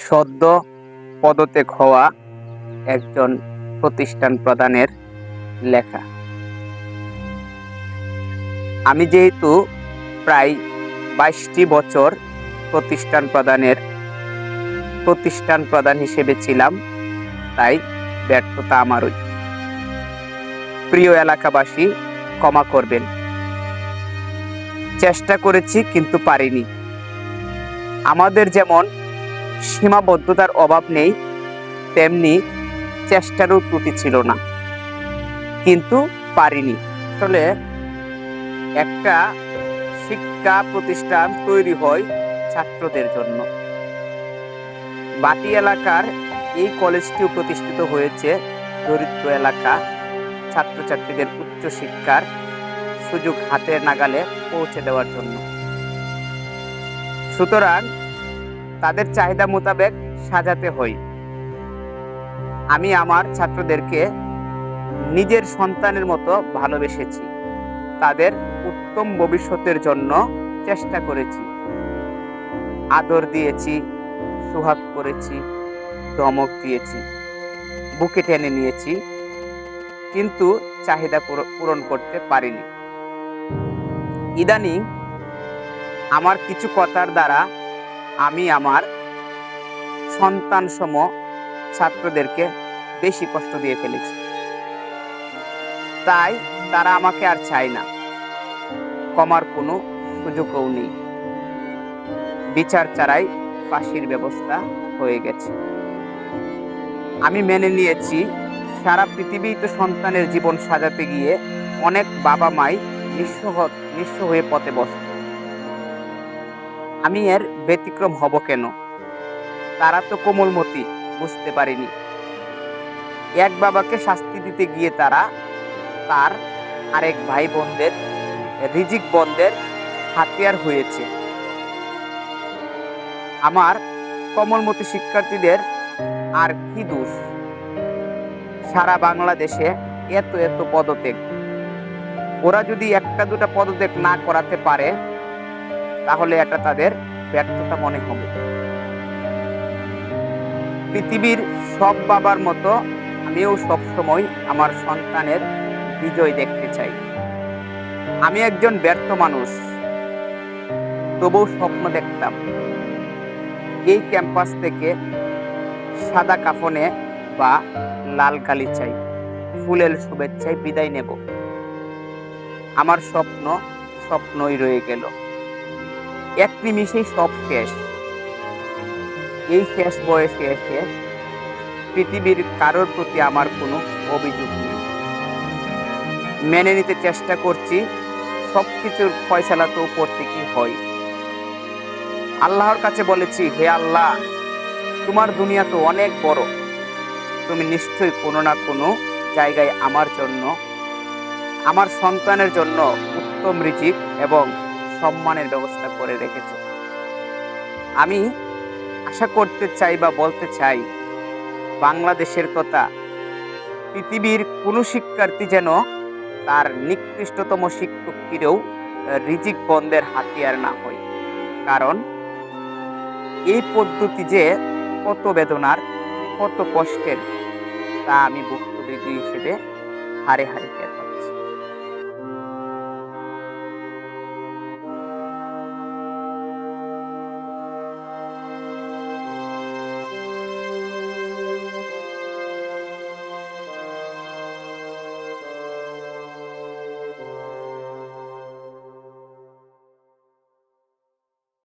সদ্য পদত্যাগ হওয়া একজন প্রতিষ্ঠান প্রধানের লেখা। আমি যেহেতু প্রায় 22টি বছর প্রতিষ্ঠান প্রধান হিসেবে ছিলাম, তাই ব্যর্থতা আমারই। প্রিয় এলাকাবাসী, ক্ষমা করবেন। চেষ্টা করেছি কিন্তু পারিনি। আমাদের যেমন সীমাবদ্ধতার অভাব নেই, তেমনি চেষ্টারও ত্রুটি ছিল না, কিন্তু পারিনি। আসলে একটা শিক্ষা প্রতিষ্ঠান তৈরি হয় ছাত্রদের জন্য। বাটি এলাকার এই কলেজটিও প্রতিষ্ঠিত হয়েছে দরিদ্র এলাকা ছাত্রছাত্রীদের উচ্চ শিক্ষার সুযোগ হাতের নাগালে পৌঁছে দেওয়ার জন্য। সুতরাং তাদের চাহিদা মোতাবেক সাজাতে হয়। আমি আমার ছাত্রদেরকে নিজের সন্তানের মতো ভালোবেসেছি, তাদের উত্তম ভবিষ্যতের জন্য চেষ্টা করেছি, আদর দিয়েছি, সুহাগ করেছি, ধমক দিয়েছি, বুকে টেনে নিয়েছি, কিন্তু চাহিদা পূরণ করতে পারিনি। ইদানিং আমার কিছু কথার দ্বারা আমি আমার সন্তানসম ছাত্রদেরকে বেশি কষ্ট দিয়ে ফেলেছি, তাই তারা আমাকে আর চায় না। ক্ষমার কোনো সুযোগও নেই। বিচার ছাড়াই ফাঁসির ব্যবস্থা হয়ে গেছে। আমি মেনে নিয়েছি, সারা পৃথিবীতে সন্তানের জীবন সাজাতে গিয়ে অনেক বাবা মাই নিঃস্ব হয়ে পথে বসে। আমি এর ব্যতিক্রম হব কেন? তারা তো কোমলমতি, বুঝতে পারেনি। এক বাবাকে শাস্তি দিতে গিয়ে তারা তার আরেক ভাই বোনদের রিজিক বন্ধের হাতিয়ার হয়েছে। আমার কোমলমতি শিক্ষার্থীদের আর কি দোষ? সারা বাংলাদেশে এত এত পদত্যাগ, ওরা যদি একটা দুটা পদত্যাগ না করাতে পারে, তাহলে এটা তাদের ব্যর্থতা মনে হবে। পৃথিবীর সব বাবার মতো আমিও সবসময় আমার সন্তানের বিজয় দেখতে চাই। আমি একজন ব্যর্থ মানুষ, তবুও স্বপ্ন দেখতাম এই ক্যাম্পাস থেকে সাদা কাফনে বা লাল গালিচায় ফুলের শুভেচ্ছায় বিদায় নেব। আমার স্বপ্নই রয়ে গেল। এক নিমিষেই সব শেষ। এই শেষ বয়সে এসে পৃথিবীর কারোর প্রতি আমার কোনো অভিযোগ নেই। মেনে নিতে চেষ্টা করছি, সবকিছুর ফয়সালা তো উপর থেকেই হয়। আল্লাহর কাছে বলেছি, হে আল্লাহ, তোমার দুনিয়া তো অনেক বড়, তুমি নিশ্চয়ই কোনো না কোনো জায়গায় আমার জন্য, আমার সন্তানের জন্য উত্তম রিজিক এবং সম্মানের ব্যবস্থা করে রেখেছ। আমি আশা করতে চাই বা বলতে চাই, বাংলাদেশের কথা, পৃথিবীর কোনো শিক্ষার্থী যেন তার নিকৃষ্টতম শিক্ষককেও রিজিক বন্ধের হাতিয়ার না হয়। কারণ এই পদ্ধতি যে কত বেদনার, কত কষ্টের, তা আমি ভুক্তভোগী হিসেবে হারে হারে টের পাই।